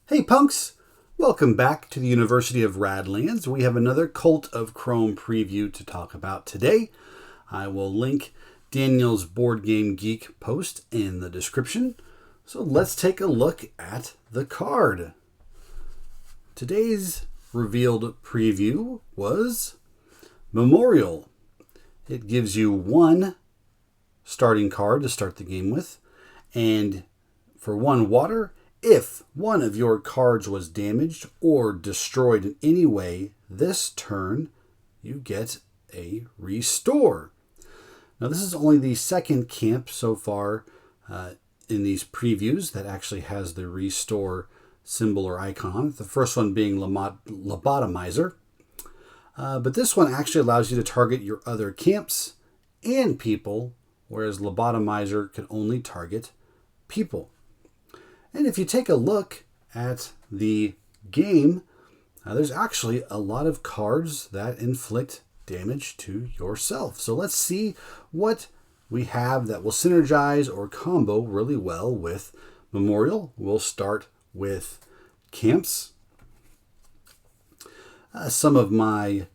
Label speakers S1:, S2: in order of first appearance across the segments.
S1: Hey punks! Welcome back to the University of Radlands. We have another Cult of Chrome preview to talk about today. I will link Daniel's Board Game Geek post in the description. So let's take a look at the card. Today's revealed preview was Memorial. It gives you one starting card to start the game with, and for one water, if one of your cards was damaged or destroyed in any way this turn, you get a restore. Now this is only the second camp so far in these previews that actually has the restore symbol or icon on it. The first one being Lobotomizer. But this one actually allows you to target your other camps and people, whereas Lobotomizer can only target people. And if you take a look at the game, there's actually a lot of cards that inflict damage to yourself. So let's see what we have that will synergize or combo really well with Memorial. We'll start with camps. Some of my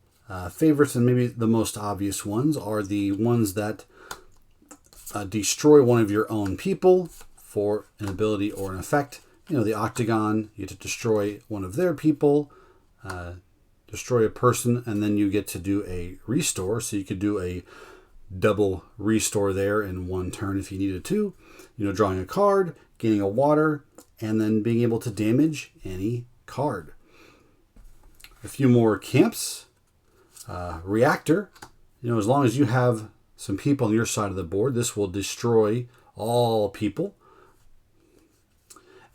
S1: favorites, and maybe the most obvious ones, are the ones that destroy one of your own people for an ability or an effect. You know, the Octagon, you get to destroy one of their people, destroy a person, and then you get to do a restore. So you could do a double restore there in one turn if you needed to. You know, drawing a card, gaining a water, and then being able to damage any card. A few more camps. Reactor. You know, as long as you have some people on your side of the board, this will destroy all people.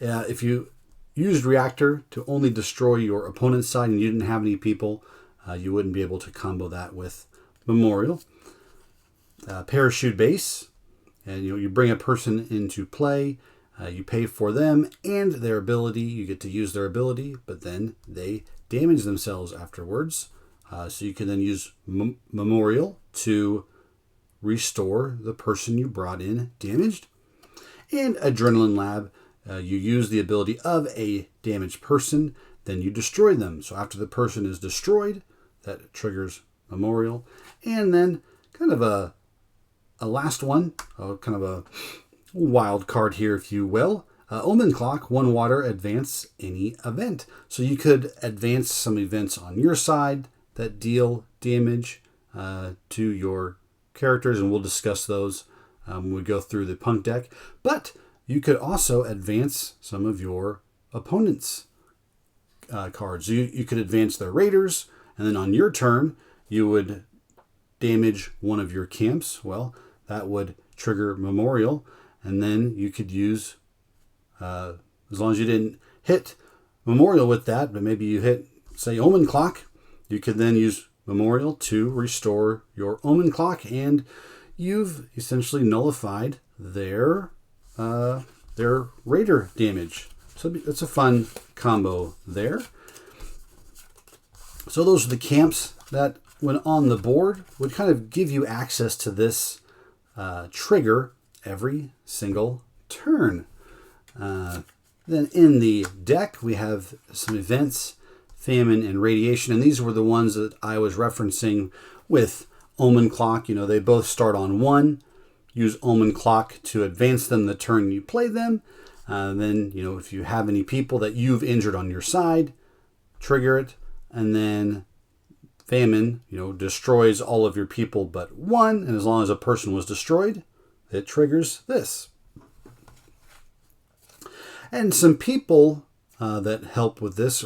S1: If you used Reactor to only destroy your opponent's side and you didn't have any people, you wouldn't be able to combo that with Memorial. Parachute Base, and you bring a person into play, you pay for them and their ability, you get to use their ability, but then they damage themselves afterwards. So you can then use Memorial to restore the person you brought in damaged. And Adrenaline Lab, you use the ability of a damaged person, then you destroy them. So after the person is destroyed, that triggers Memorial. And then kind of a last one, kind of a wild card here, if you will. Omen Clock, one water, advance any event. So you could advance some events on your side that deal damage to your characters, and we'll discuss those when we go through the punk deck. But you could also advance some of your opponent's cards. You could advance their raiders, and then on your turn, you would damage one of your camps. Well, that would trigger Memorial, and then you could use, as long as you didn't hit Memorial with that, but maybe you hit, say, Omen Clock, you could then use Memorial to restore your Omen Clock, and you've essentially nullified their raider damage. So that's a fun combo there. So those are the camps that, when on the board, would kind of give you access to this trigger every single turn. Then in the deck, we have some events, Famine and Radiation, and these were the ones that I was referencing with Omen Clock. You know, they both start on 1. Use Omen Clock to advance them the turn you play them. Then, you know, if you have any people that you've injured on your side, trigger it. And then Famine, you know, destroys all of your people but one. And as long as a person was destroyed, it triggers this. And some people that help with this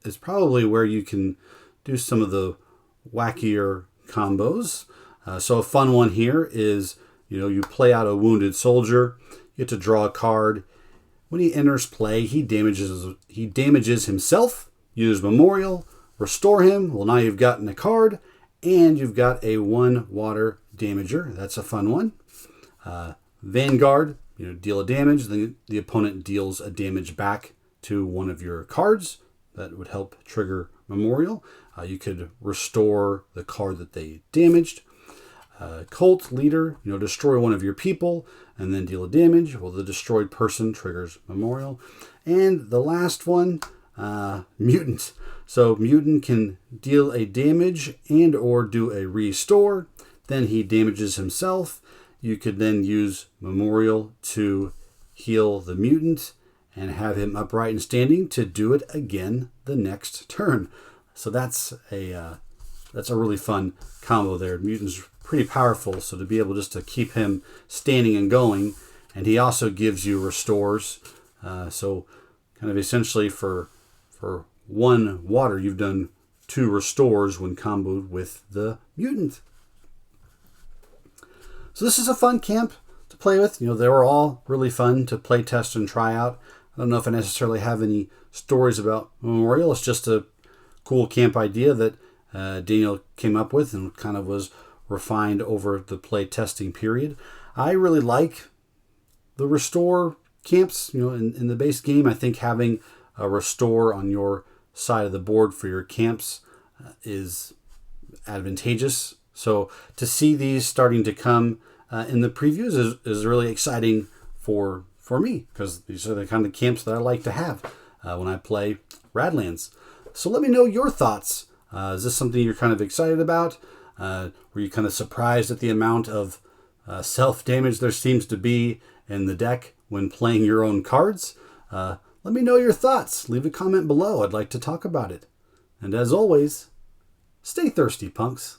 S1: is probably where you can do some of the wackier combos. So a fun one here is, you know, you play out a wounded soldier, you get to draw a card. When he enters play, he damages himself. Use Memorial, restore him. Well, now you've gotten a card, and you've got a 1 water damager. That's a fun one. Vanguard, you know, deal a damage. Then the opponent deals a damage back to one of your cards. That would help trigger Memorial. You could restore the card that they damaged. Cult Leader, you know, destroy one of your people and then deal a damage. Well, the destroyed person triggers Memorial. And the last one, Mutant. So Mutant can deal a damage and or do a restore. Then he damages himself. You could then use Memorial to heal the Mutant and have him upright and standing to do it again the next turn. So that's a really fun combo there. Mutant's pretty powerful, so to be able just to keep him standing and going, and he also gives you restores. So kind of essentially for 1 water, you've done 2 restores when comboed with the Mutant. So this is a fun camp to play with. They were all really fun to play test and try out. I don't know if I necessarily have any stories about Memorial. It's just a cool camp idea that Daniel came up with and kind of was refined over the play testing period. I really like the restore camps. In the base game, I think having a restore on your side of the board for your camps is advantageous. So to see these starting to come in the previews is really exciting for me, because these are the kind of camps that I like to have when I play Radlands. So let me know your thoughts. Is this something you're kind of excited about? Were you kind of surprised at the amount of self-damage there seems to be in the deck when playing your own cards? Let me know your thoughts. Leave a comment below. I'd like to talk about it. And as always, stay thirsty, punks.